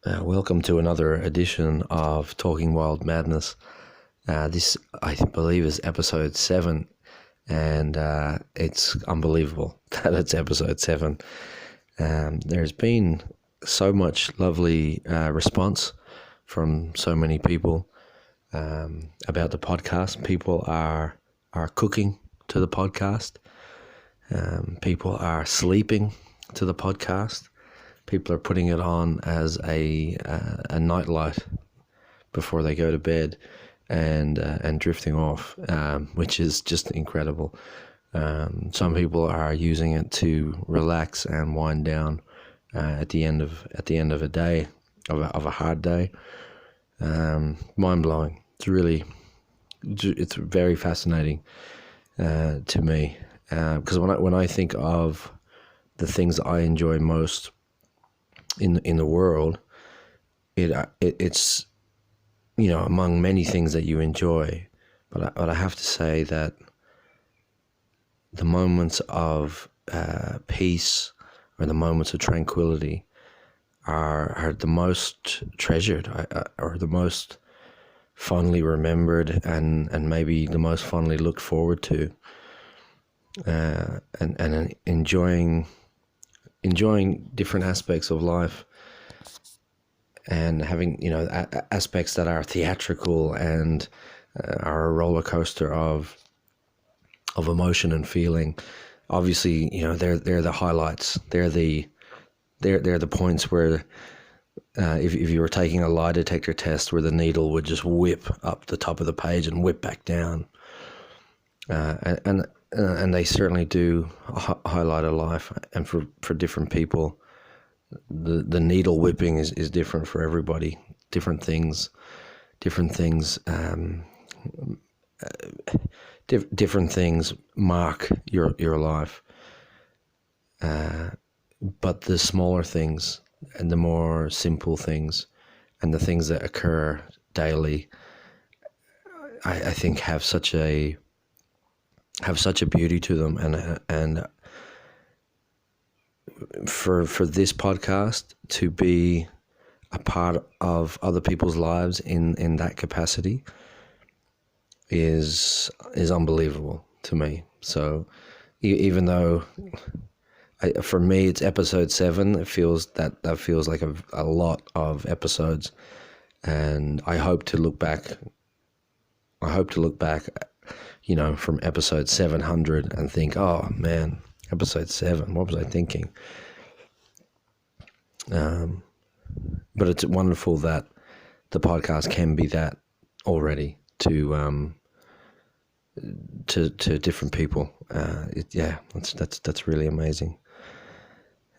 Welcome to another edition of Talking Wild Madness. This, I believe, is episode 7, and it's unbelievable that it's episode 7. There's been so much lovely response from so many people about the podcast. People are cooking to the podcast. People are sleeping to the podcast. People are putting it on as a nightlight before they go to bed, and drifting off, which is just incredible. Some people are using it to relax and wind down at the end of a day of a hard day. Mind blowing. It's very fascinating to me, because when I think of the things that I enjoy most in the world, it's among many things that you enjoy, but I have to say that the moments of peace or the moments of tranquility are the most treasured, or the most fondly remembered, and maybe the most fondly looked forward to, and enjoying different aspects of life, and having aspects that are theatrical and are a roller coaster of emotion and feeling. Obviously, they're the highlights. They're the points where if you were taking a lie detector test, where the needle would just whip up the top of the page and whip back down, and they certainly do highlight a life. And for different people, the needle whipping is different for everybody. Different things mark your life, but the smaller things and the more simple things and the things that occur daily, I think have such a beauty to them. And for this podcast to be a part of other people's lives in that capacity is unbelievable to me. So even though for me it's episode 7, it feels like a lot of episodes, and I hope to look back from episode 700 and think, oh man, episode 7, what was I thinking? But it's wonderful that the podcast can be that already to different people. That's really amazing.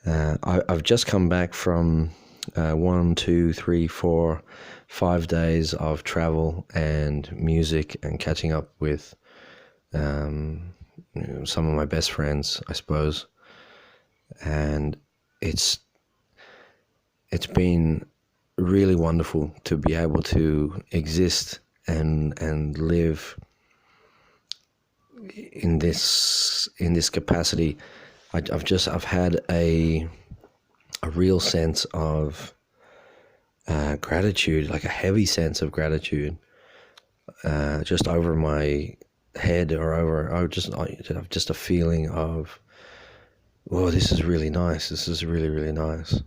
I've just come back from 1, 2, 3, 4, 5 days of travel and music, and catching up with some of my best friends, I suppose. And it's been really wonderful to be able to exist and live in this capacity. I've had a real sense of gratitude, like a heavy sense of gratitude, just over my head, or just a feeling of, whoa, this is really nice. This is really, really nice.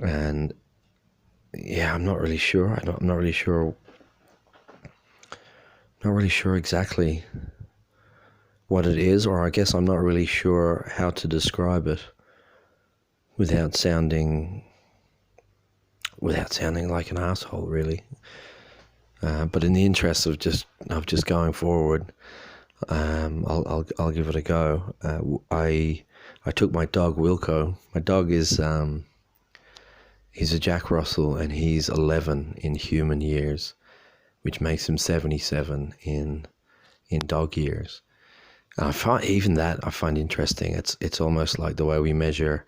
And yeah, I'm not really sure. I'm not really sure exactly what it is, or I guess I'm not really sure how to describe it without sounding like an asshole, really. But in the interest of just going forward, I'll give it a go. I took my dog Wilco. My dog is he's a Jack Russell, and he's 11 in human years, which makes him 77 in dog years. I find interesting. It's almost like the way we measure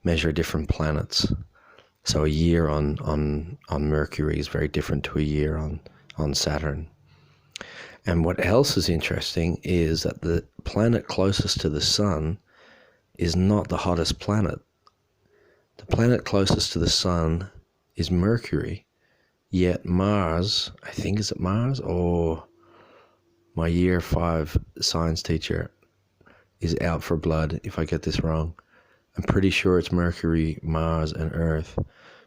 different planets. So a year on Mercury is very different to a year on Saturn. And what else is interesting is that the planet closest to the sun is not the hottest planet. The planet closest to the sun is Mercury, yet Mars, I think, is it Mars? Or my year 5 science teacher is out for blood if I get this wrong. I'm pretty sure it's Mercury, Mars, and Earth.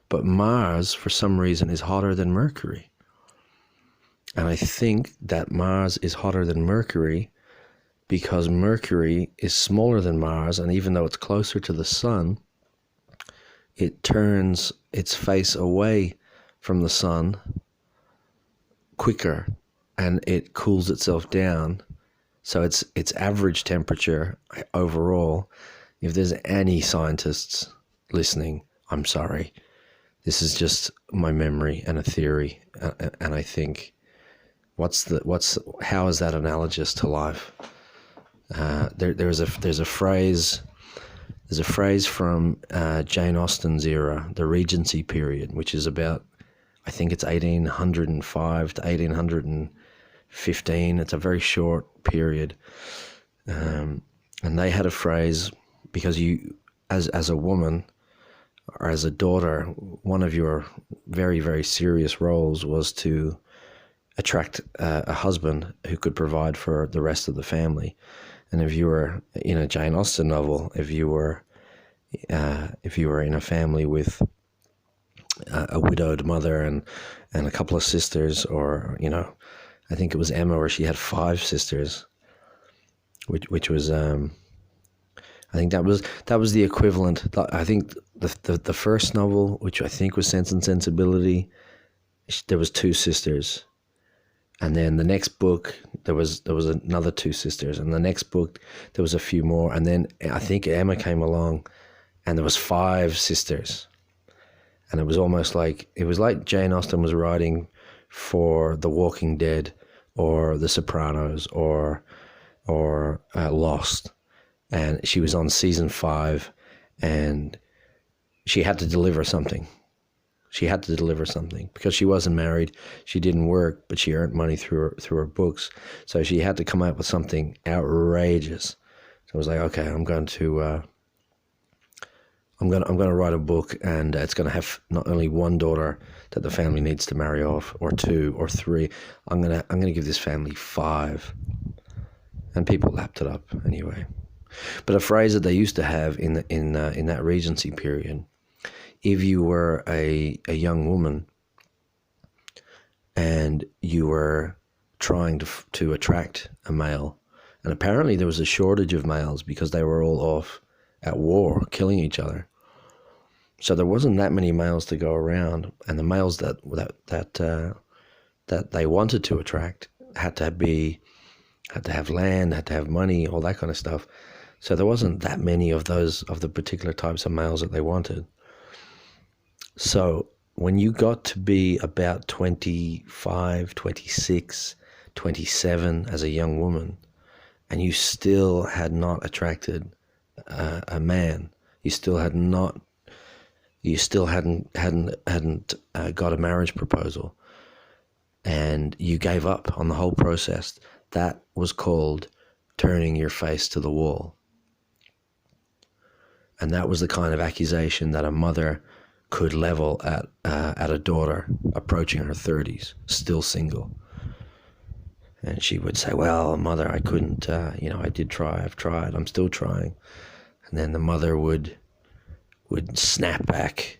But Mars, for some reason, is hotter than Mercury. And I think that Mars is hotter than Mercury because Mercury is smaller than Mars, and even though it's closer to the sun, it turns its face away from the sun quicker, and it cools itself down. So its average temperature overall, if there's any scientists listening, I'm sorry. This is just my memory and a theory, and I think, how is that analogous to life? There's a phrase from Jane Austen's era, the Regency period, which is about, I think it's 1805 to 1815. It's a very short period, and they had a phrase, because you, as a woman or as a daughter, one of your very, very serious roles was to attract a husband who could provide for the rest of the family. And if you were in a Jane Austen novel, if you were in a family with a widowed mother and a couple of sisters, or I think it was Emma, where she had 5 sisters, which was I think that was the equivalent. I think the first novel, which I think was Sense and Sensibility, there was 2 sisters. And then the next book, there was another 2 sisters. And the next book, there was a few more. And then I think Emma came along, and there was 5 sisters. And it was almost like, Jane Austen was writing for The Walking Dead or The Sopranos or Lost. And she was on season 5, and she had to deliver something. She had to deliver something because she wasn't married. She didn't work, but she earned money through her books. So she had to come up with something outrageous. So I was like, okay, I'm going to write a book, and it's going to have not only one daughter that the family needs to marry off, or 2 or 3. I'm gonna give this family 5, and people lapped it up anyway. But a phrase that they used to have in that Regency period, if you were a young woman and you were trying to attract a male, and apparently there was a shortage of males because they were all off at war, killing each other. So there wasn't that many males to go around, and the males that they wanted to attract had to have land, had to have money, all that kind of stuff. So there wasn't that many of the particular types of males that they wanted. So when you got to be about 25, 26, 27 as a young woman, and you still had not attracted a man, you still hadn't got a marriage proposal, and you gave up on the whole process, that was called turning your face to the wall. And that was the kind of accusation that a mother could level at a daughter approaching her 30s, still single. And she would say, well, mother, I couldn't, I did try, I've tried, I'm still trying. And then the mother would snap back,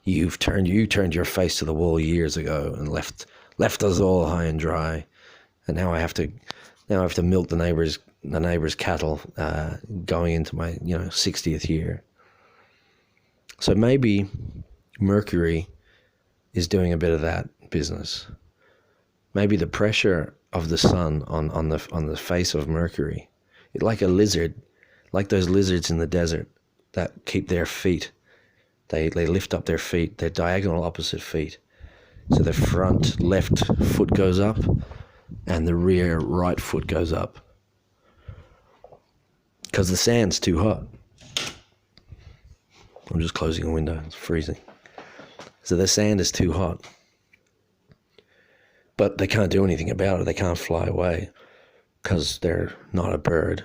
you turned your face to the wall years ago and left us all high and dry. And now I have to milk the neighbor's cattle, going into my 60th year. So maybe Mercury is doing a bit of that business. Maybe the pressure of the sun on the face of Mercury, like a lizard, like those lizards in the desert that keep their feet. They lift up their feet, their diagonal opposite feet. So the front left foot goes up and the rear right foot goes up. Because the sand's too hot. I'm just closing a window, it's freezing. So the sand is too hot. But they can't do anything about it. They can't fly away because they're not a bird.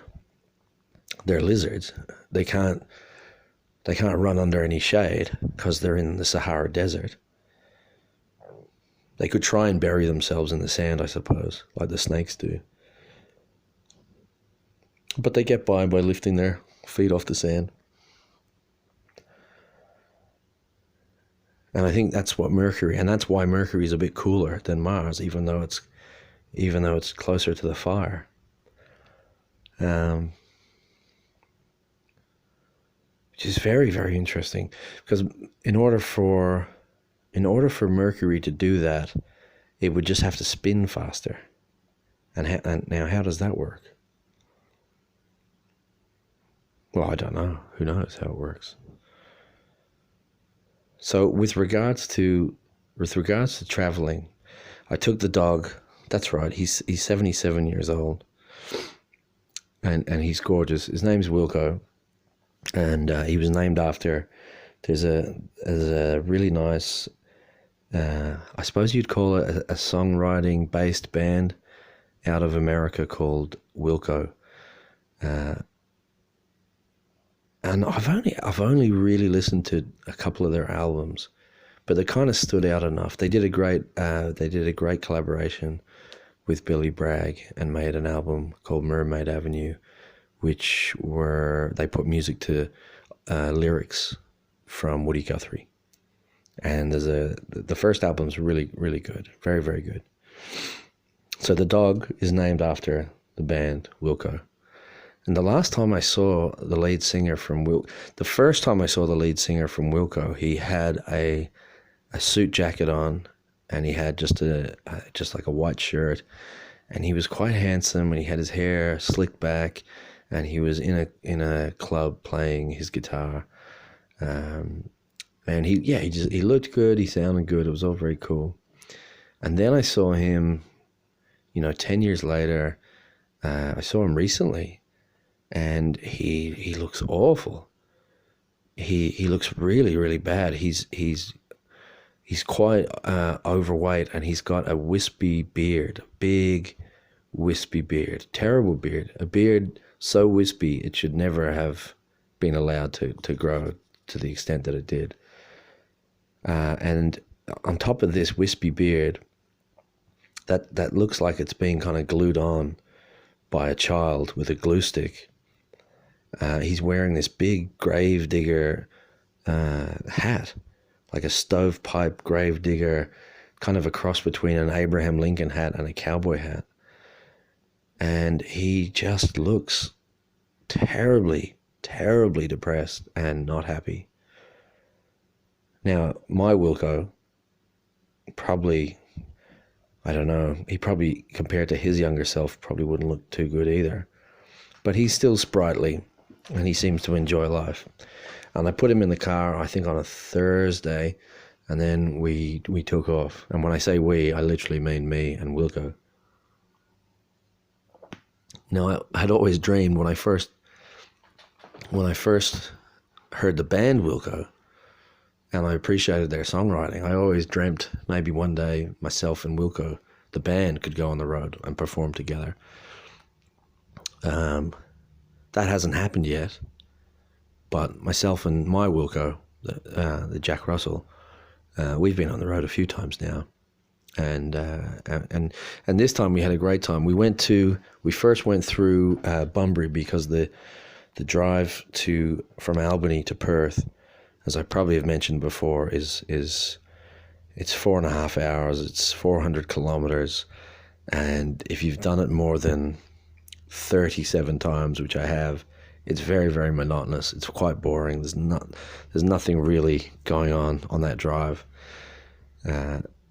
They're lizards. They can't They can't run under any shade because they're in the Sahara Desert. They could try and bury themselves in the sand, I suppose, like the snakes do. But they get by lifting their feet off the sand. And I think that's what Mercury, and that's why Mercury is a bit cooler than Mars, even though it's closer to the fire. Which is very, very interesting, because in order for Mercury to do that, it would just have to spin faster. And now, how does that work? Well, I don't know. Who knows how it works? So with regards to traveling, I took the dog. That's right. He's 77 years old, and he's gorgeous. His name's Wilco, and he was named after. There's a really nice, I suppose you'd call it a songwriting based band out of America called Wilco. And I've only really listened to a couple of their albums, but they kind of stood out enough. They did a great collaboration with Billy Bragg and made an album called Mermaid Avenue, they put music to lyrics from Woody Guthrie. And the first album's really, really good, very, very good. So the dog is named after the band Wilco. And the first time I saw the lead singer from Wilco, he had a suit jacket on, and he had just like a white shirt, and he was quite handsome, and he had his hair slicked back, and he was in a club playing his guitar, and he looked good, he sounded good, it was all very cool. And then I saw him, 10 years later. I saw him recently. And he looks awful. He looks really, really bad. He's quite overweight, and he's got a wispy beard, big wispy beard, terrible beard, a beard so wispy it should never have been allowed to grow to the extent that it did. And on top of this wispy beard, that looks like it's being kind of glued on by a child with a glue stick. He's wearing this big gravedigger hat, like a stovepipe gravedigger, kind of a cross between an Abraham Lincoln hat and a cowboy hat. And he just looks terribly, terribly depressed and not happy. Now, my Wilco, probably, I don't know, he probably, compared to his younger self, probably wouldn't look too good either. But he's still sprightly, and he seems to enjoy life. And I put him in the car, I think on a Thursday, and then we took off. And when I say we, I literally mean me and Wilco. Now, I had always dreamed when I first heard the band Wilco, and I appreciated their songwriting, I always dreamt maybe one day myself and Wilco, the band, could go on the road and perform together. That hasn't happened yet, but myself and my Wilco, the Jack Russell, we've been on the road a few times now, and this time we had a great time. We first went through Bunbury, because the drive from Albany to Perth, as I probably have mentioned before, it's 4.5 hours. It's 400 kilometers, and if you've done it more than 37 times, which I have, it's very, very monotonous. It's quite boring. There's nothing really going on that drive.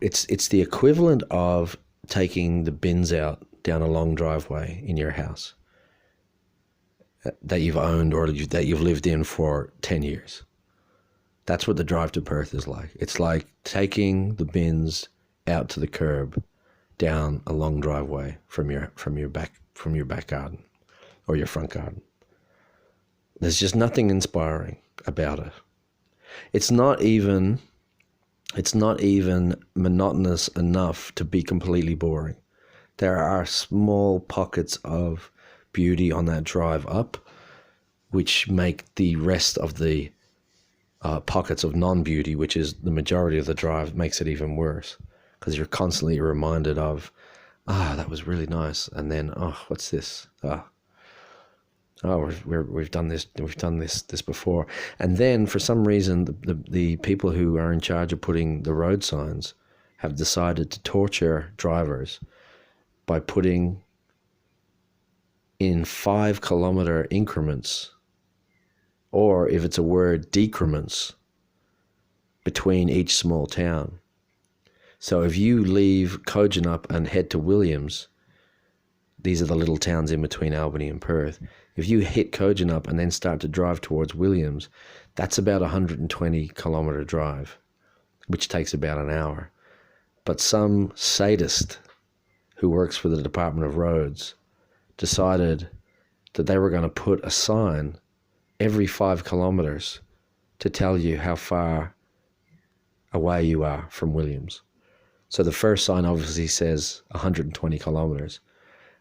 It's the equivalent of taking the bins out down a long driveway in your house that you've owned or that you've lived in for 10 years. That's what the drive to Perth is like. It's like taking the bins out to the curb down a long driveway from your back garden or your front garden. There's just nothing inspiring about it. It's not even monotonous enough to be completely boring. There are small pockets of beauty on that drive up, which make the rest of the pockets of non-beauty, which is the majority of the drive, makes it even worse because you're constantly reminded of, that was really nice, and then, what's this? We've done this before. And then for some reason, the people who are in charge of putting the road signs have decided to torture drivers by putting in 5 kilometer increments, or if it's a word, decrements, between each small town. So if you leave Kojonup and head to Williams, these are the little towns in between Albany and Perth. If you hit Kojonup and then start to drive towards Williams, that's about a 120 kilometer drive, which takes about an hour. But some sadist who works for the Department of Roads decided that they were going to put a sign every 5 kilometers to tell you how far away you are from Williams. So the first sign obviously says 120 kilometers.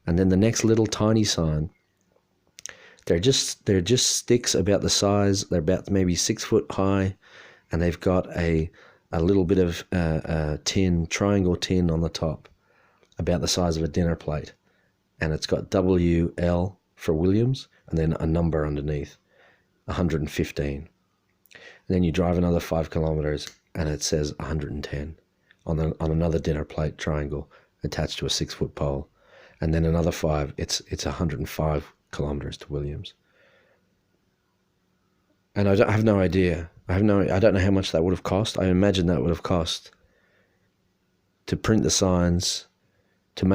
And then the next little tiny sign, they're just sticks about the size, they're about maybe 6 foot high, and they've got a little bit of triangle tin on the top, about the size of a dinner plate. And it's got WL for Williams, and then a number underneath, 115. And then you drive another 5 kilometers, and it says 110 on another dinner plate triangle attached to a 6 foot pole. And then another 5, it's 105 kilometers to Williams. And I have no idea. I don't know how much that would have cost. I imagine that would have cost to print the signs, to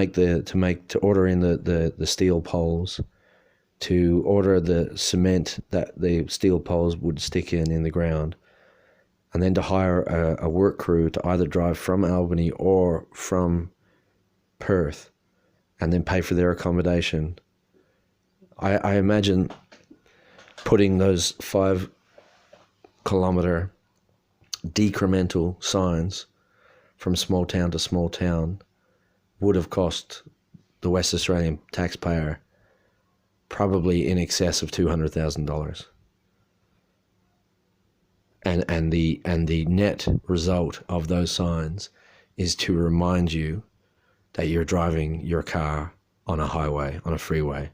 order in the steel poles, to order the cement that the steel poles would stick in the ground, and then to hire a work crew to either drive from Albany or from Perth, and then pay for their accommodation. I imagine putting those 5 kilometer decremental signs from small town to small town would have cost the West Australian taxpayer probably in excess of $200,000. And the net result of those signs is to remind you that you're driving your car on a highway, on a freeway,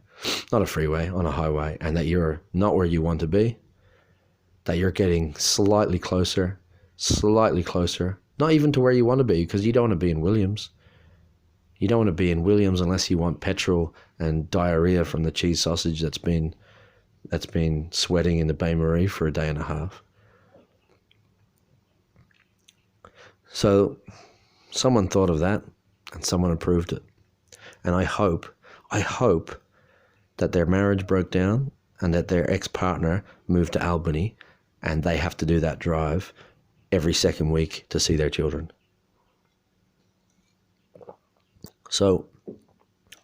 not a freeway, on a highway, and that you're not where you want to be, that you're getting slightly closer, not even to where you want to be, because you don't want to be in Williams. You don't want to be in Williams unless you want petrol and diarrhea from the cheese sausage that's been sweating in the Bain Marie for a day and a half. So someone thought of that and someone approved it. And I hope that their marriage broke down and that their ex-partner moved to Albany and they have to do that drive every second week to see their children. So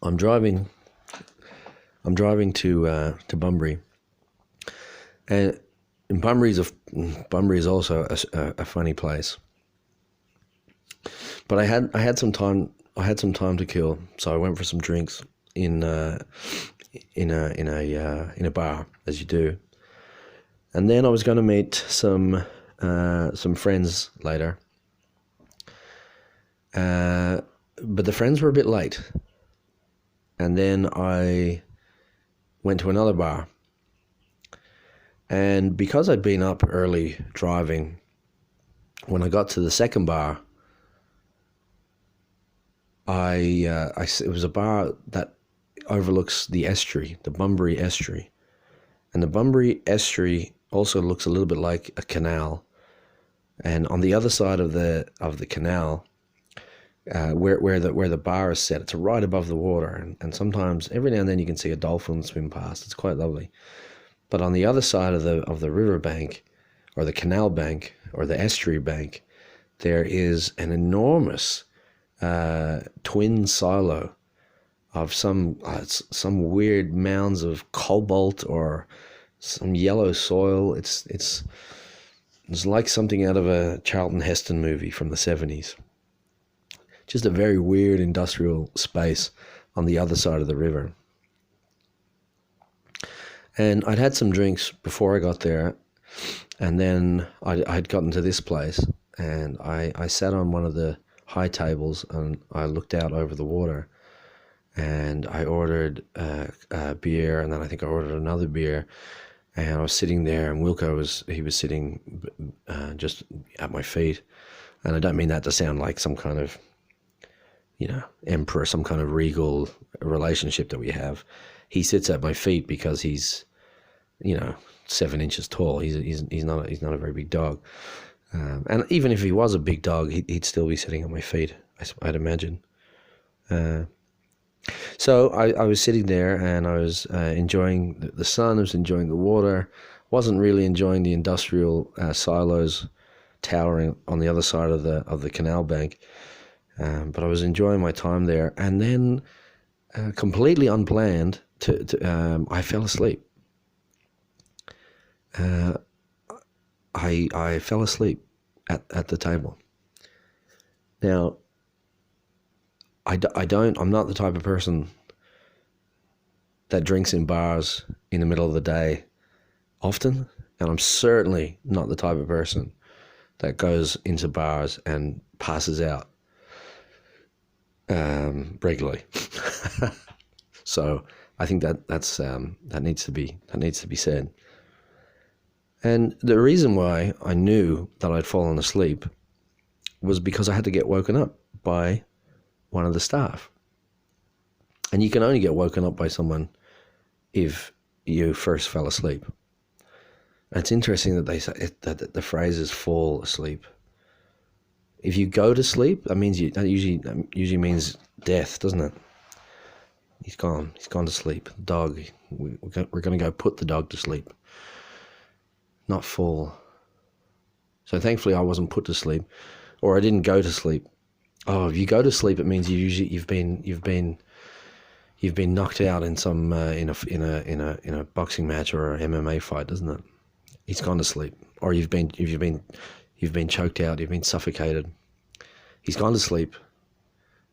I'm driving to Bunbury, and Bunbury is also a funny place. But I had some time to kill, so I went for some drinks in a bar, as you do, and then I was going to meet some friends later. But the friends were a bit late, and then I went to another bar. And because I'd been up early driving, when I got to the second bar, it was a bar that overlooks the estuary, the Bunbury estuary, and the Bunbury estuary also looks a little bit like a canal. And on the other side of the canal, where the bar is set, it's right above the water, and sometimes every now and then you can see a dolphin swim past. It's quite lovely. But on the other side of the river bank, or the canal bank, or the estuary bank, there is an enormous twin silo of some weird mounds of cobalt or some yellow soil. It's like something out of a Charlton Heston movie from the 70s. Just a very weird industrial space on the other side of the river. And I'd had some drinks before I got there, And then I'd gotten to this place, and I sat on one of the high tables, and I looked out over the water, and I ordered a beer, and then I think I ordered another beer, and I was sitting there, and Wilco was sitting just at my feet. And I don't mean that to sound like some kind of, emperor, some kind of regal relationship that we have. He sits at my feet because he's, 7 inches tall. He's not a very big dog. And even if he was a big dog, he'd still be sitting at my feet, I'd imagine. So I was sitting there, and I was enjoying the sun. I was enjoying the water. Wasn't really enjoying the industrial silos towering on the other side of the canal bank. But I was enjoying my time there, and then completely unplanned, I fell asleep. I fell asleep at the table. Now, I'm not the type of person that drinks in bars in the middle of the day often, and I'm certainly not the type of person that goes into bars and passes out regularly. So I think that needs to be said. And the reason why I knew that I'd fallen asleep was because I had to get woken up by one of the staff. And you can only get woken up by someone if you first fell asleep. And it's interesting that they say that the phrase is fall asleep. If you go to sleep, that usually means death, doesn't it? He's gone to sleep. The dog, we're going to go put the dog to sleep, not fall. So thankfully I wasn't put to sleep, or I didn't go to sleep. Oh, if you go to sleep, it means you've been knocked out in some in a boxing match or an MMA fight, doesn't it? He's gone to sleep, or you've been choked out, you've been suffocated. He's gone to sleep,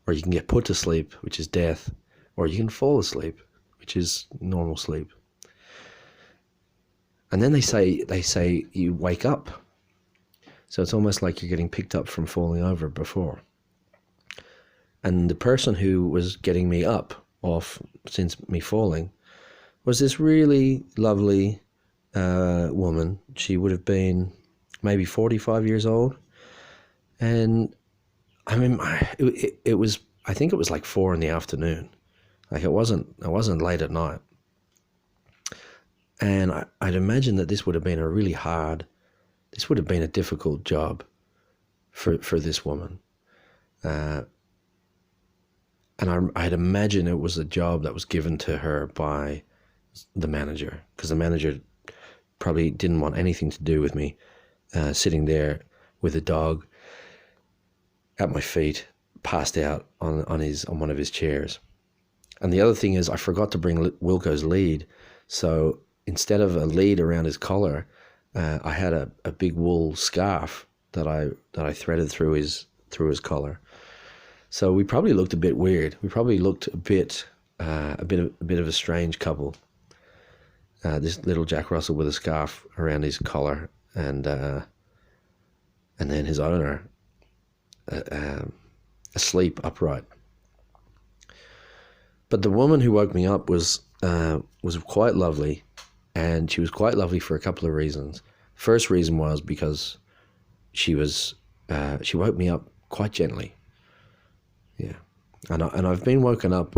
or you can get put to sleep, which is death, or you can fall asleep, which is normal sleep. And then they say you wake up, so it's almost like you're getting picked up from falling over before. And the person who was getting me up off since me falling was this really lovely woman. She would have been maybe 45 years old. And I mean, it was, I think it was like 4 p.m. Like it wasn't late at night. And I'd imagine that this would have been a difficult job for this woman. And I'd imagine it was a job that was given to her by the manager, because the manager probably didn't want anything to do with me sitting there with a dog at my feet, passed out on one of his chairs. And the other thing is, I forgot to bring Wilco's lead, so instead of a lead around his collar, I had a big wool scarf that I threaded through his collar. So we probably looked a bit weird. We probably looked a bit of a strange couple. This little Jack Russell with a scarf around his collar, and then his owner asleep upright. But the woman who woke me up was quite lovely, and she was quite lovely for a couple of reasons. First reason was because she woke me up quite gently. Yeah, and I've been woken up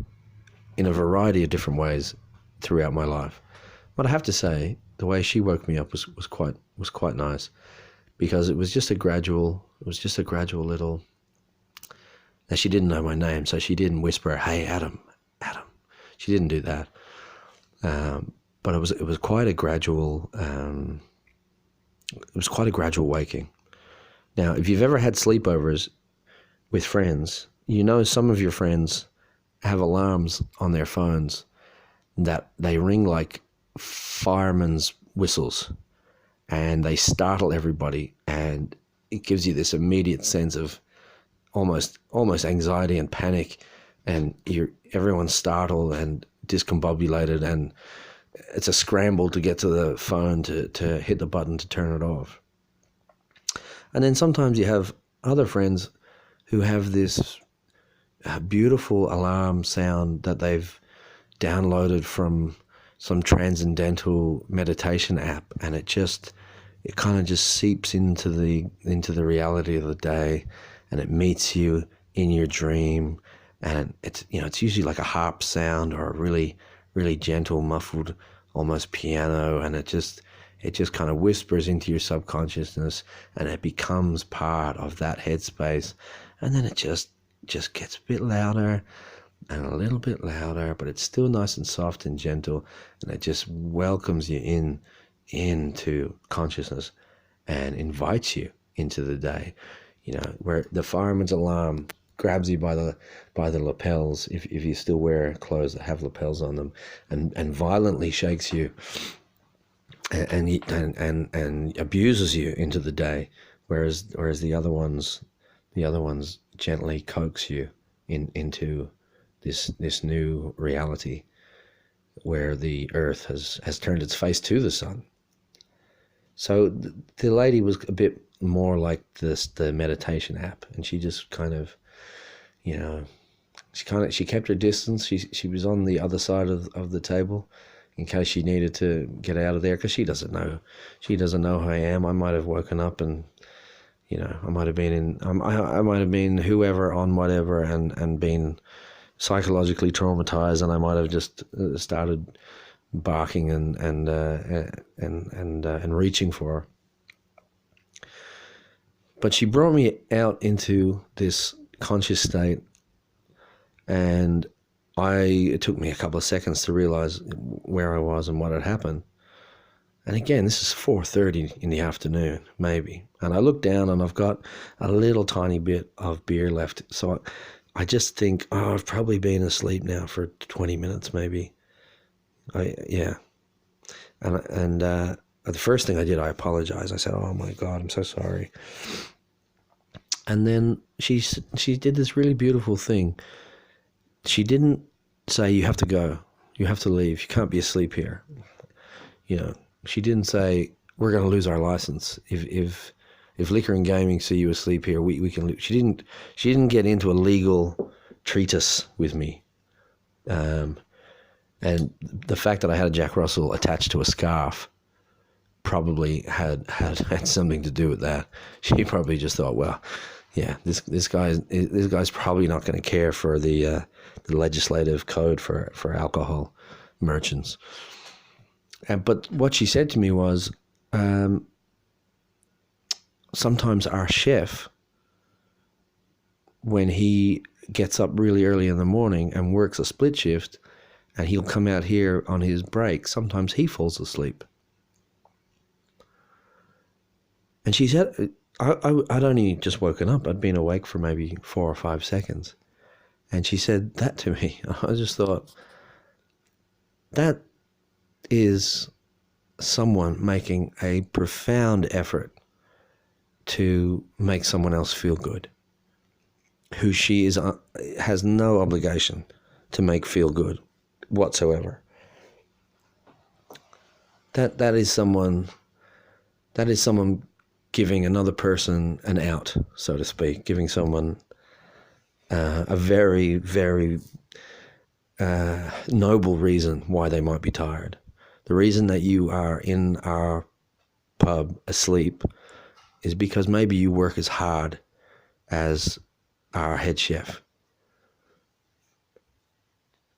in a variety of different ways throughout my life, but I have to say the way she woke me up was quite nice, because it was just a gradual little. Now, she didn't know my name, so she didn't whisper, "Hey, Adam." She didn't do that, but it was quite a gradual. It was quite a gradual waking. Now, if you've ever had sleepovers with friends, you know some of your friends have alarms on their phones that they ring like firemen's whistles, and they startle everybody, and it gives you this immediate sense of almost anxiety and panic, and everyone's startled and discombobulated, and it's a scramble to get to the phone to hit the button to turn it off. And then sometimes you have other friends who have this beautiful alarm sound that they've downloaded from some transcendental meditation app, and it kind of just seeps into the reality of the day, and it meets you in your dream, and it's usually like a harp sound or a really, really gentle, muffled, almost piano, and it just kind of whispers into your subconsciousness, and it becomes part of that headspace, and then it just gets a bit louder and a little bit louder, but it's still nice and soft and gentle, and it just welcomes you into consciousness and invites you into the day. Where the fireman's alarm grabs you by the lapels, if you still wear clothes that have lapels on them, and violently shakes you and abuses you into the day, whereas the other ones gently coax you into this new reality where the earth has turned its face to the sun. So the lady was a bit more like the meditation app, and she just kind of, she kept her distance. She was on the other side of the table in case she needed to get out of there, because she doesn't know who I am. I might have woken up and I might have been whoever on whatever and been psychologically traumatized, and I might have just started barking and reaching for her. But she brought me out into this conscious state, and it took me a couple of seconds to realize where I was and what had happened. And again, this is 4:30 in the afternoon, maybe. And I look down and I've got a little tiny bit of beer left. So I just think, I've probably been asleep now for 20 minutes, maybe. And the first thing I did, I apologized. I said, "Oh my God, I'm so sorry." And then she did this really beautiful thing. She didn't say, "You have to go, you have to leave, you can't be asleep here." She didn't say, "We're going to lose our license if liquor and gaming see you asleep here, we can lose." She didn't get into a legal treatise with me. And the fact that I had a Jack Russell attached to a scarf probably had something to do with that. She probably just thought, well, yeah, this guy's probably not going to care for the legislative code for alcohol merchants. But what she said to me was, sometimes our chef, when he gets up really early in the morning and works a split shift, and he'll come out here on his break, sometimes he falls asleep. And she said, I'd only just woken up. I'd been awake for maybe 4 or 5 seconds. And she said that to me. I just thought, that is someone making a profound effort to make someone else feel good, who she has no obligation to make feel good whatsoever. That is someone giving another person an out, so to speak, giving someone a very, very noble reason why they might be tired. The reason that you are in our pub asleep is because maybe you work as hard as our head chef.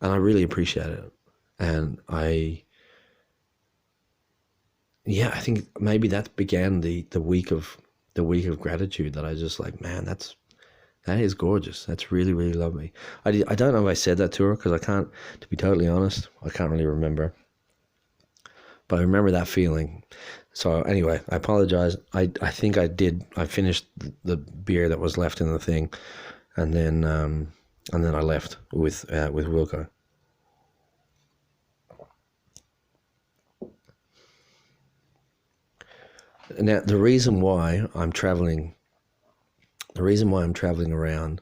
And I really appreciate it. And I think maybe that began the week of gratitude, that I just like, man, that is gorgeous. That's really, really lovely. I don't know if I said that to her, because I can't, to be totally honest, I can't really remember. But I remember that feeling. So anyway, I apologize. I think I did. I finished the beer that was left in the thing, and then I left with Wilco. Now the reason why I'm traveling around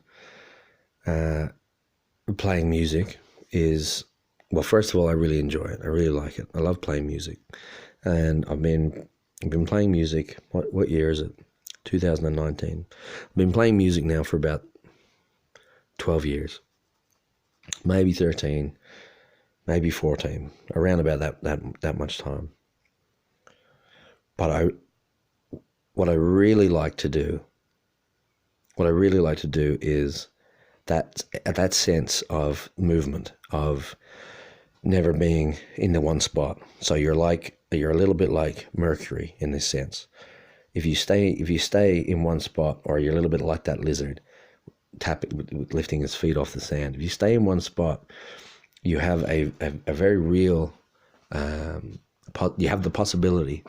playing music is Well, first of all, I really enjoy it. I really like it. I love playing music, and I've been playing music. What year is it? 2019. I've been playing music now for about 12 years, maybe 13, maybe 14, around about that much time. But what I really like to do, is that sense of movement, of never being in the one spot. So you're a little bit like Mercury in this sense. If you stay in one spot, or you're a little bit like that lizard, lifting his feet off the sand. If you stay in one spot, you have a very real, you have the possibility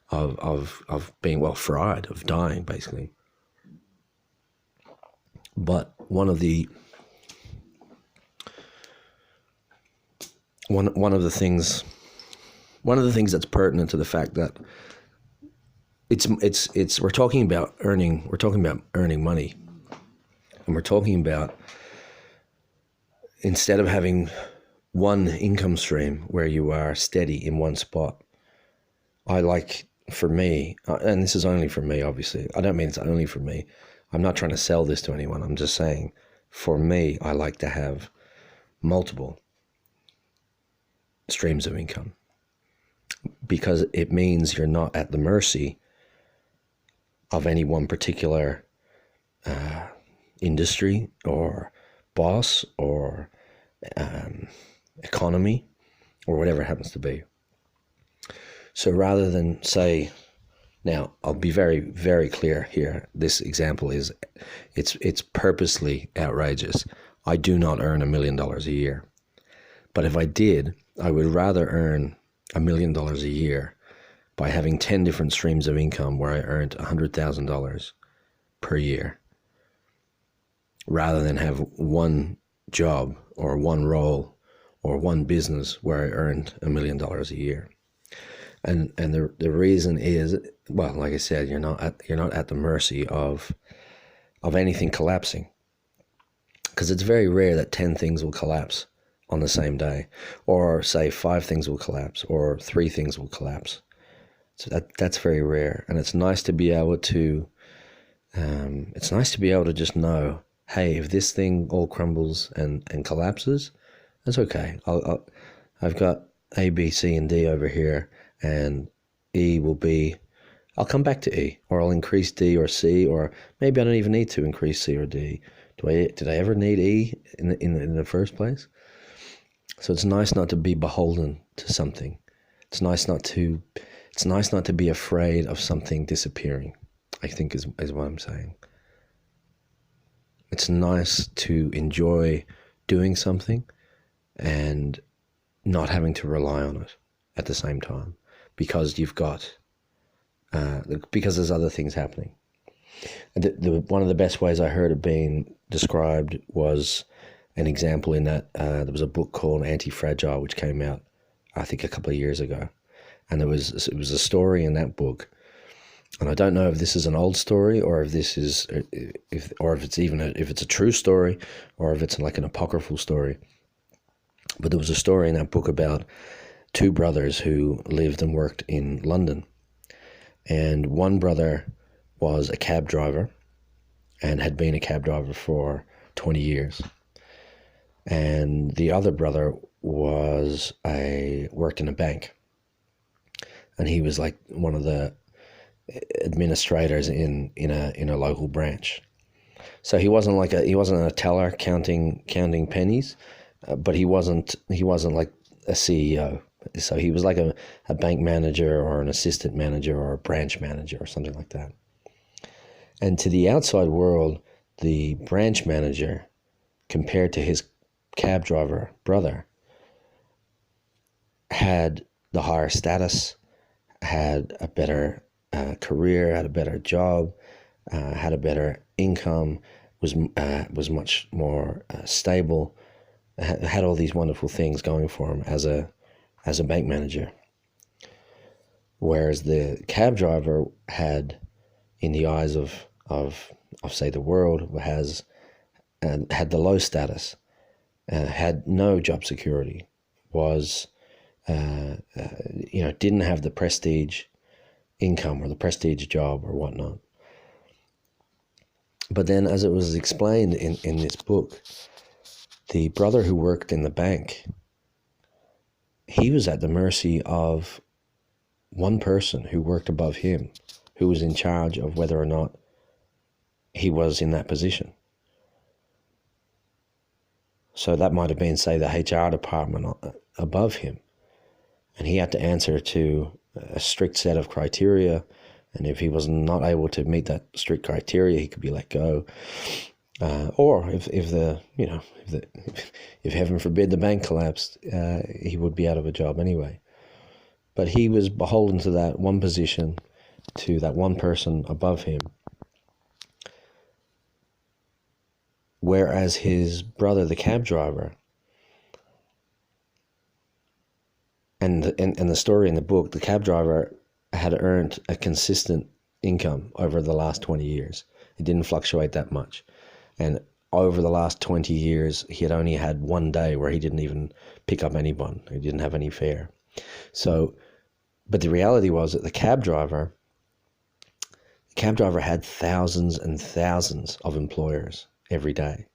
of being, well, fried, of dying, basically. But one of the things that's pertinent to the fact that we're talking about earning money, and we're talking about, instead of having one income stream where you are steady in one spot, I like, for me, and this is only for me, obviously, I don't mean it's only for me, I'm not trying to sell this to anyone, I'm just saying, for me, I like to have multiple streams of income, because it means you're not at the mercy of any one particular industry or boss or economy or whatever it happens to be. So rather than say, now I'll be very, very clear here, this example is, it's purposely outrageous. I do not earn $1 million a year. But if I did, I would rather earn $1 million a year by having 10 different streams of income where I earned $100,000 per year, rather than have one job or one role or one business where I earned $1 million a year. And the reason is, well, like I said, you're not at the mercy of anything collapsing, because it's very rare that 10 things will collapse on the same day, or say 5 things will collapse, or 3 things will collapse. So that's very rare, and it's nice to be able to just know, hey, if this thing all crumbles and collapses, that's okay. I've got A, B, C, and D over here, and E will be, I'll come back to E, or I'll increase D or C, or maybe I don't even need to increase C or D. Did I ever need E in the first place? So it's nice not to be beholden to something. It's nice not to be afraid of something disappearing, I think is what I'm saying. It's nice to enjoy doing something and not having to rely on it at the same time, because because there's other things happening. And one of the best ways I heard it being described was an example in that there was a book called Anti-Fragile, which came out, I think, a couple of years ago. And it was a story in that book, and I don't know if this is an old story, or if it's a true story, or if it's like an apocryphal story. But there was a story in that book about 2 brothers who lived and worked in London, and one brother was a cab driver and had been a cab driver for 20 years, and the other brother worked in a bank. And he was like one of the administrators in a local branch. So he wasn't a teller counting pennies, but he wasn't like a CEO. So he was like a bank manager, or an assistant manager, or a branch manager, or something like that. And to the outside world, the branch manager, compared to his cab driver brother, had the higher status, had a better career, had a better job, had a better income, was much more stable, had all these wonderful things going for him as a bank manager. Whereas the cab driver had, in the eyes of say the world, had the low status, had no job security, was, didn't have the prestige income or the prestige job or whatnot. But then, as it was explained in this book, the brother who worked in the bank, he was at the mercy of one person who worked above him, who was in charge of whether or not he was in that position. So that might have been, say, the HR department above him. And he had to answer to a strict set of criteria. And if he was not able to meet that strict criteria, he could be let go. Or if heaven forbid the bank collapsed, he would be out of a job anyway. But he was beholden to that one position, to that one person above him. Whereas his brother, the cab driver, and the story in the book, the cab driver had earned a consistent income over the last 20 years. It didn't fluctuate that much. And over the last 20 years, he had only had one day where he didn't even pick up anyone. He didn't have any fare. So, but the reality was that the cab driver had thousands and thousands of employers every day.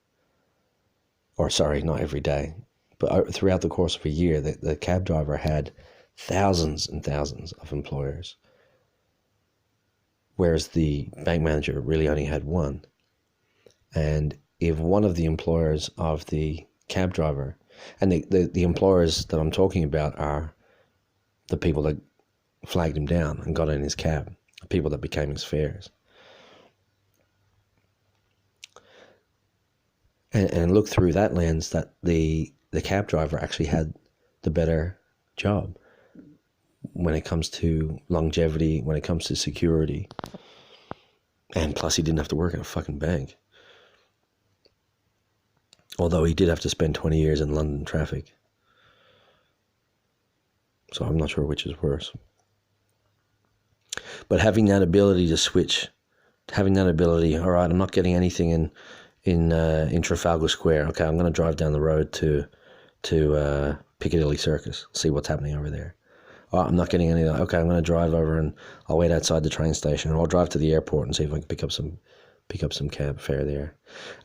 Or sorry, not every day, but throughout the course of a year, the cab driver had thousands and thousands of employers. Whereas the bank manager really only had one. And if one of the employers of the cab driver, and the employers that I'm talking about are the people that flagged him down and got in his cab, the people that became his fares. And look through that lens, that the cab driver actually had the better job when it comes to longevity, when it comes to security. And plus he didn't have to work in a fucking bank. Although he did have to spend 20 years in London traffic. So I'm not sure which is worse. But having that ability to switch, having that ability, all right, I'm not getting anything in Trafalgar Square. Okay, I'm going to drive down the road to Piccadilly Circus, see what's happening over there. Oh, I'm not getting anything. Okay, I'm going to drive over and I'll wait outside the train station, or I'll drive to the airport and see if I can pick up some cab fare there.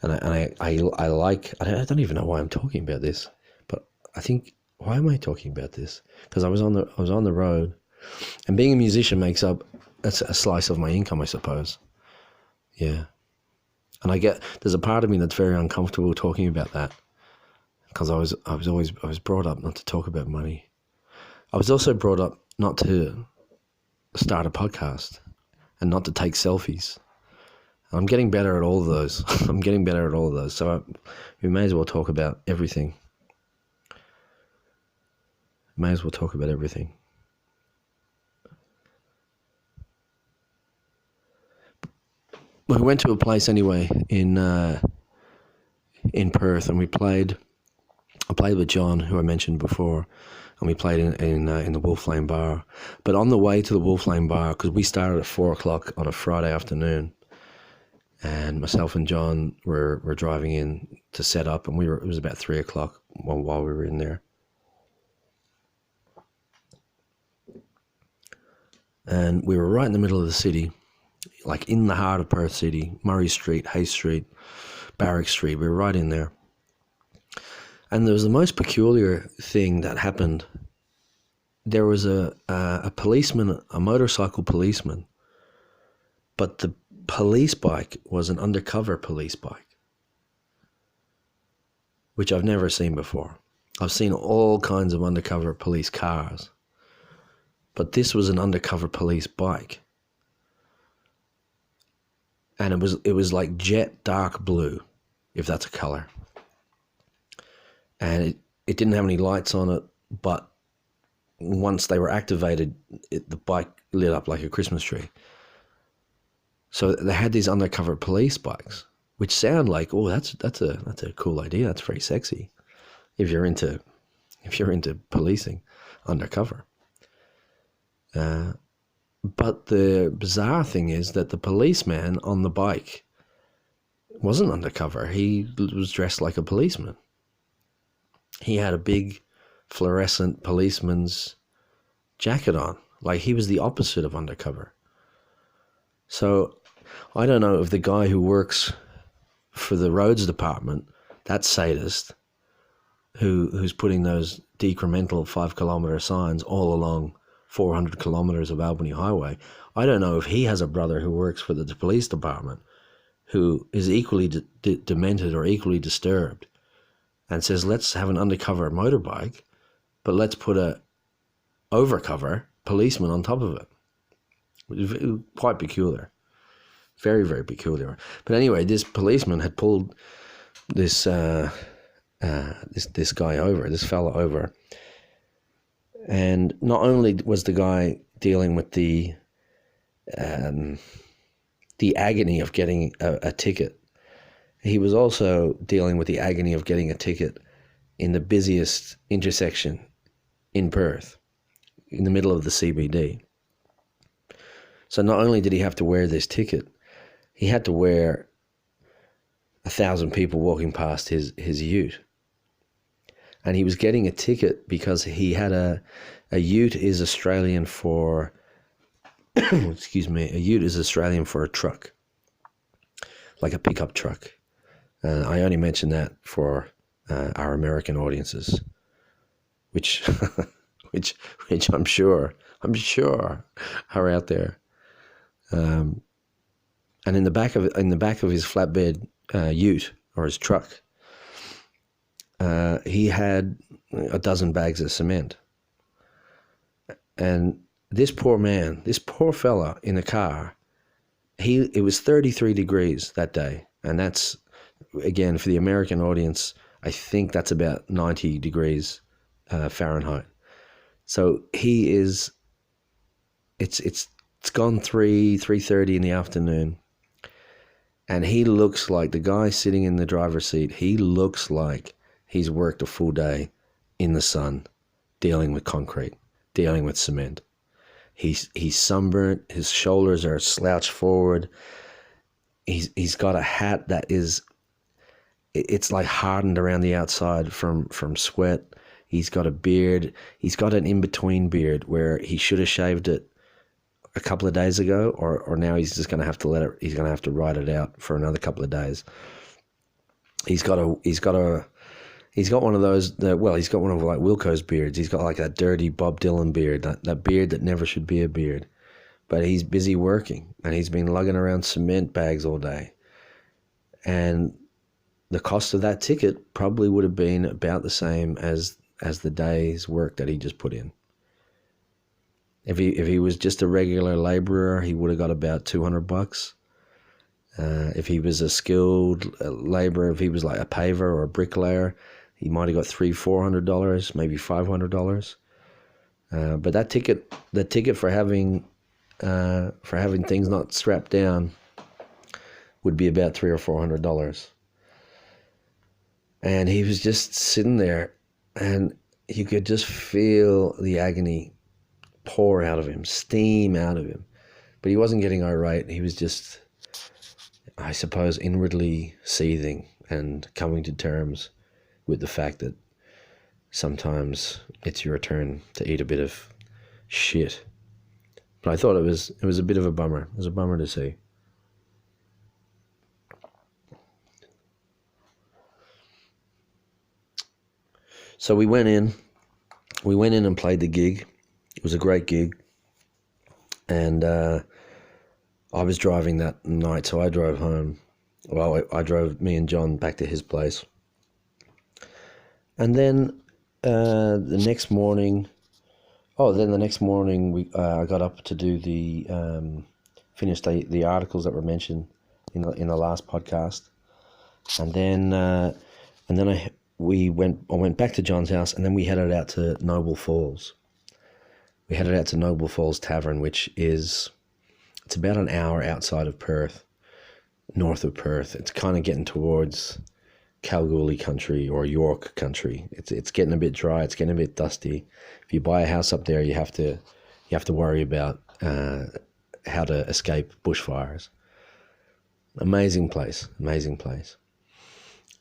And I don't even know why I'm talking about this, but I think, why am I talking about this? Because I was on the road, and being a musician makes up a slice of my income, I suppose. Yeah. And there's a part of me that's very uncomfortable talking about that, because I was brought up not to talk about money. I was also brought up not to start a podcast and not to take selfies. I'm getting better at all of those. So we may as well talk about everything. We went to a place anyway in Perth, and I played with John, who I mentioned before, and we played in the Wolf Lane Bar. But on the way to the Wolf Lane Bar, because we started at 4:00 on a Friday afternoon, and myself and John were driving in to set up, and it was about 3:00 while we were in there. And we were right in the middle of the city, like in the heart of Perth City, Murray Street, Hay Street, Barrack Street. We were right in there. And there was the most peculiar thing that happened. There was a policeman, a motorcycle policeman, but the police bike was an undercover police bike, which I've never seen before. I've seen all kinds of undercover police cars, but this was an undercover police bike. And it was like jet dark blue, if that's a color. And it didn't have any lights on it, but once they were activated, the bike lit up like a Christmas tree. So they had these undercover police bikes, which sound like, oh, that's a cool idea. That's very sexy, if you're into policing undercover. But the bizarre thing is that the policeman on the bike wasn't undercover. He was dressed like a policeman. He had a big fluorescent policeman's jacket on. Like, he was the opposite of undercover. So I don't know if the guy who works for the roads department, that sadist, who's putting those decremental 5-kilometre signs all along 400 kilometres of Albany Highway, I don't know if he has a brother who works for the police department who is equally demented or equally disturbed and says, let's have an undercover motorbike, but let's put a overcover policeman on top of it. Quite peculiar. Very, very peculiar. But anyway, this policeman had pulled this this guy over, this fella over. And not only was the guy dealing with the agony of getting a ticket, he was also dealing with the agony of getting a ticket in the busiest intersection in Perth, in the middle of the CBD. So not only did he have to wear this ticket, he had to wear 1,000 people walking past his ute. And he was getting a ticket because he had a ute is Australian for, excuse me, a ute is Australian for a truck, like a pickup truck. I only mention that for our American audiences, which I'm sure are out there. And in the back of his flatbed ute or his truck, he had a dozen bags of cement. And this poor man, this poor fella in the car, it was 33 degrees that day. And that's, again, for the American audience, I think that's about 90 degrees Fahrenheit. So it's gone 3:30 in the afternoon. And he looks like, the guy sitting in the driver's seat, he looks like he's worked a full day in the sun, dealing with concrete, dealing with cement. He's sunburnt. His shoulders are slouched forward. He's got a hat that is, it's like hardened around the outside from sweat. He's got a beard. He's got an in-between beard where he should have shaved it a couple of days ago, or now he's just going to have to he's going to have to ride it out for another couple of days. He's got one of those, he's got one of like Wilco's beards. He's got like that dirty Bob Dylan beard, that beard that never should be a beard. But he's busy working, and he's been lugging around cement bags all day. And the cost of that ticket probably would have been about the same as the day's work that he just put in. If he was just a regular labourer, he would have got about $200. If he was a skilled labourer, if he was like a paver or a bricklayer, he might have got $300-400, maybe $500. But the ticket for having things not strapped down would be about $300 or $400. And he was just sitting there, and you could just feel the agony pour out of him, steam out of him. But he wasn't getting irate. He was just, I suppose, inwardly seething and coming to terms with the fact that sometimes it's your turn to eat a bit of shit. But I thought it was a bit of a bummer. It was a bummer to see. So we went in and played the gig. It was a great gig. And I was driving that night, so I drove home. Well, I drove me and John back to his place. And then the next morning, I got up to do finish the articles that were mentioned in the last podcast. And then I went back to John's house, and then we headed out to Noble Falls. We headed out to Noble Falls Tavern, which it's about an hour outside of Perth, north of Perth. It's kind of getting towards Kalgoorlie country or York country. It's getting a bit dry. It's getting a bit dusty. If you buy a house up there, you have to worry about how to escape bushfires. Amazing place.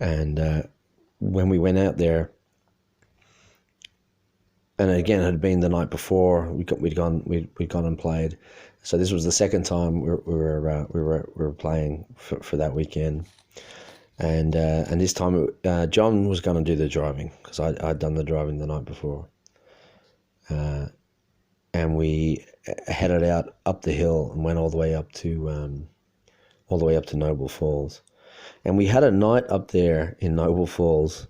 And when we went out there, and again, it had been the night before we'd gone and played. So this was the second time we were playing for that weekend, and this time John was going to do the driving because I'd done the driving the night before, and we headed out up the hill and went all the way up to Noble Falls, and we had a night up there in Noble Falls.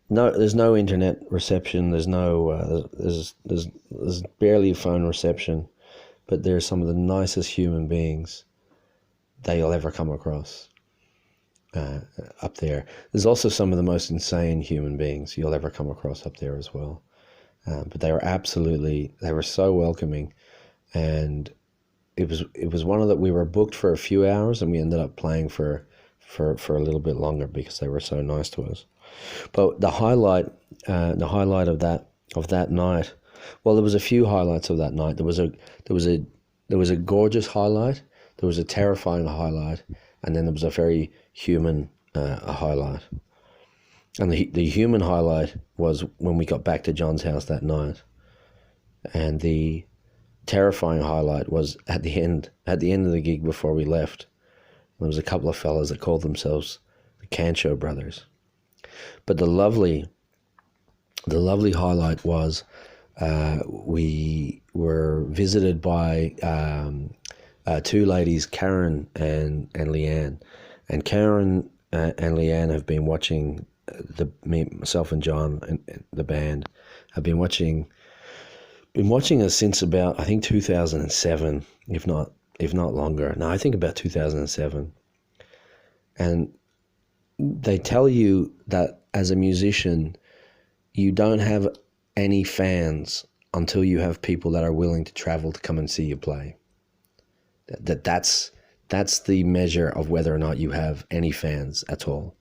No, there's no internet reception. There's no there's barely phone reception, but they're some of the nicest human beings that you'll ever come across up there. There's also some of the most insane human beings you'll ever come across up there as well. But they were so welcoming, and it was one of the, we were booked for a few hours and we ended up playing for a little bit longer because they were so nice to us. But the highlight of that night, well, there was a few highlights of that night. There was a gorgeous highlight, there was a terrifying highlight, and then there was a very human highlight. And the human highlight was when we got back to John's house that night, and the terrifying highlight was at the end of the gig before we left. There was a couple of fellas that called themselves the Cancho Brothers. But the lovely highlight was we were visited by two ladies, Karen and Leanne. And Karen and Leanne have been watching myself and John and the band have been watching us since about, I think, 2007, if not longer. No, I think about 2007. And they tell you that as a musician, you don't have any fans until you have people that are willing to travel to come and see you play. That's the measure of whether or not you have any fans at all.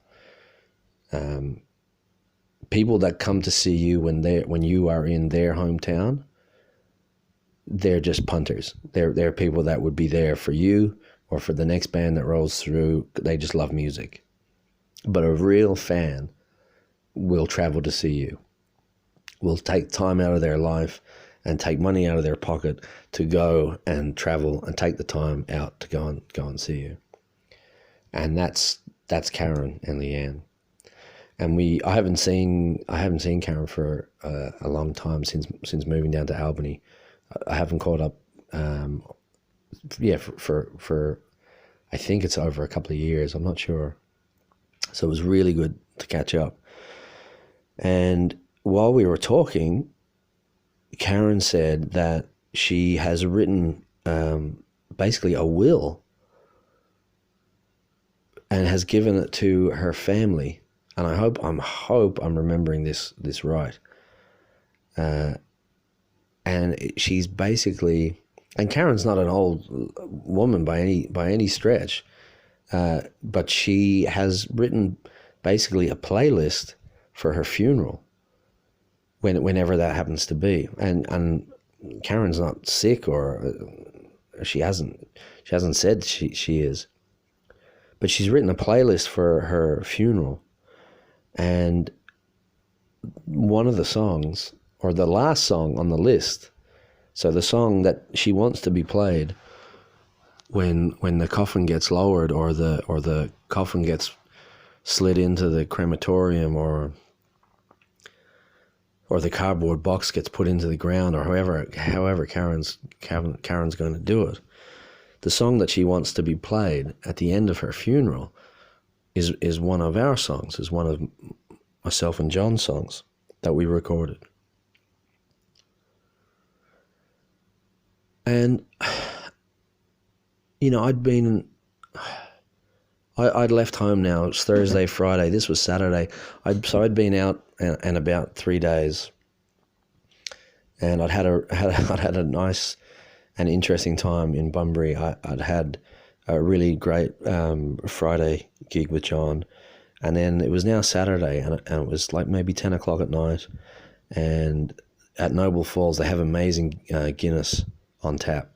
People that come to see you when you are in their hometown, they're just punters. They're people that would be there for you or for the next band that rolls through. They just love music. But a real fan will travel to see you, will take time out of their life and take money out of their pocket to go and travel and take the time out to go and see you. And that's Karen and Leanne. And I haven't seen Karen for a long time since moving down to Albany. I haven't caught up. For I think it's over a couple of years. I'm not sure. So it was really good to catch up. And while we were talking, Karen said that she has written basically a will and has given it to her family. And I hope I'm remembering this right. And she's basically, and Karen's not an old woman by any stretch, but she has written basically a playlist for her funeral, whenever that happens to be. And Karen's not sick, or she hasn't said she is, but she's written a playlist for her funeral. And one of the songs, or the last song on the list, so the song that she wants to be played when the coffin gets lowered, or the coffin gets slid into the crematorium, or the cardboard box gets put into the ground, or however Karen's going to do it. The song that she wants to be played at the end of her funeral is one of our songs, is one of myself and John's songs that we recorded. And, you know, I'd left home now. It's Thursday, Friday. This was Saturday. I'd been out and about 3 days, and I'd had a nice and interesting time in Bunbury. I'd had a really great Friday gig with John, and then it was now Saturday, and it was like maybe 10 o'clock at night, and at Noble Falls they have amazing Guinness on tap,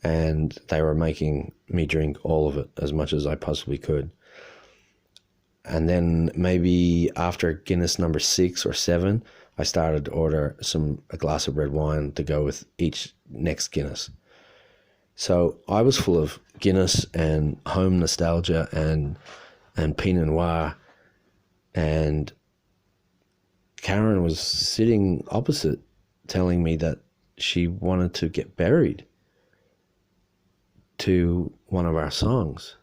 and they were making me drink all of it, as much as I possibly could. And then maybe after Guinness number 6 or 7, I started to order a glass of red wine to go with each next Guinness. So I was full of Guinness and home nostalgia and Pinot Noir, and Karen was sitting opposite telling me that she wanted to get buried to one of our songs.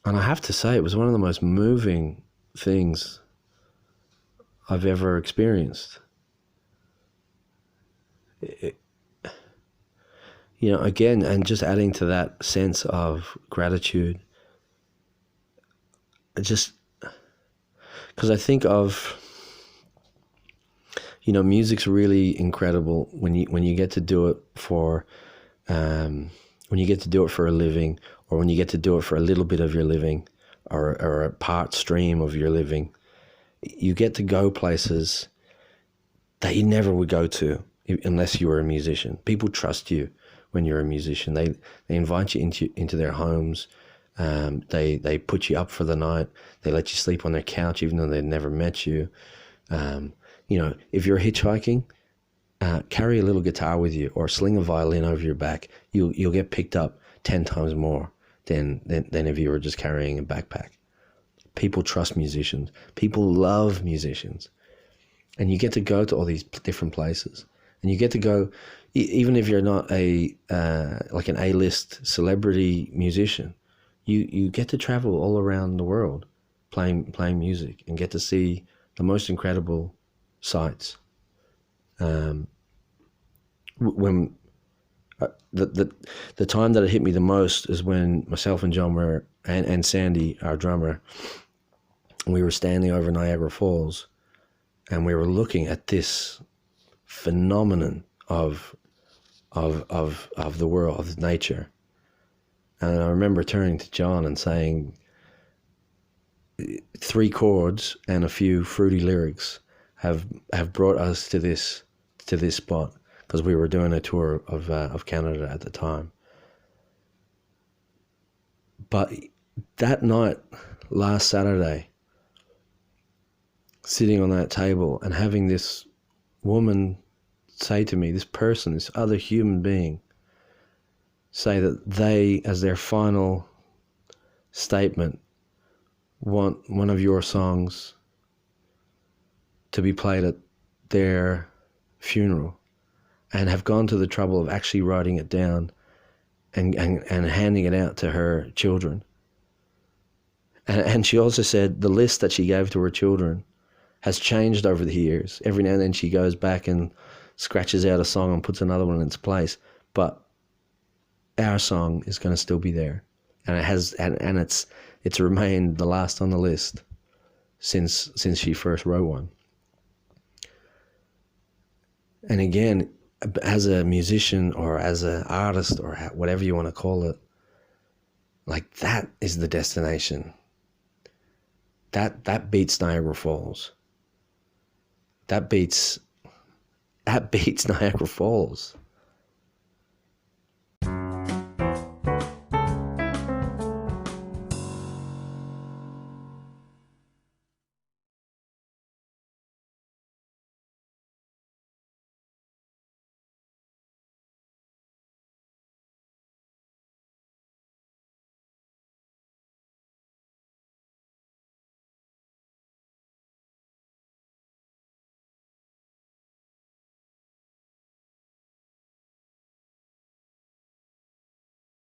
And I have to say, it was one of the most moving things I've ever experienced. Again, and just adding to that sense of gratitude, just because I think of, music's really incredible when you get to do it for, when you get to do it for a living, or when you get to do it for a little bit of your living, or a part stream of your living. You get to go places that you never would go to unless you were a musician. People trust you when you're a musician. They invite you into their homes. They put you up for the night. They let you sleep on their couch even though they'd never met you. If you're hitchhiking, carry a little guitar with you or sling a violin over your back. You'll get picked up 10 times more than if you were just carrying a backpack. People trust musicians. People love musicians. And you get to go to all these different places. And you get to go, even if you're not like an A-list celebrity musician, you get to travel all around the world playing music and get to see the most incredible sights. When the time that it hit me the most is when myself and John and Sandy, our drummer, we were standing over Niagara Falls, and we were looking at this phenomenon of the world, of nature. And I remember turning to John and saying, 3 chords and a few fruity lyrics have brought us to this spot, because we were doing a tour of Canada at the time. But that night, last Saturday, sitting on that table and having this woman say to me, this person, this other human being, say that they, as their final statement, want one of your songs to be played at their funeral, and have gone to the trouble of actually writing it down and handing it out to her children. And she also said the list that she gave to her children has changed over the years. Every now and then she goes back and scratches out a song and puts another one in its place. But our song is going to still be there. And it has, and it's remained the last on the list since she first wrote one. And again, as a musician or as an artist or whatever you want to call it, like, that is the destination. That beats Niagara Falls. That beats Niagara Falls.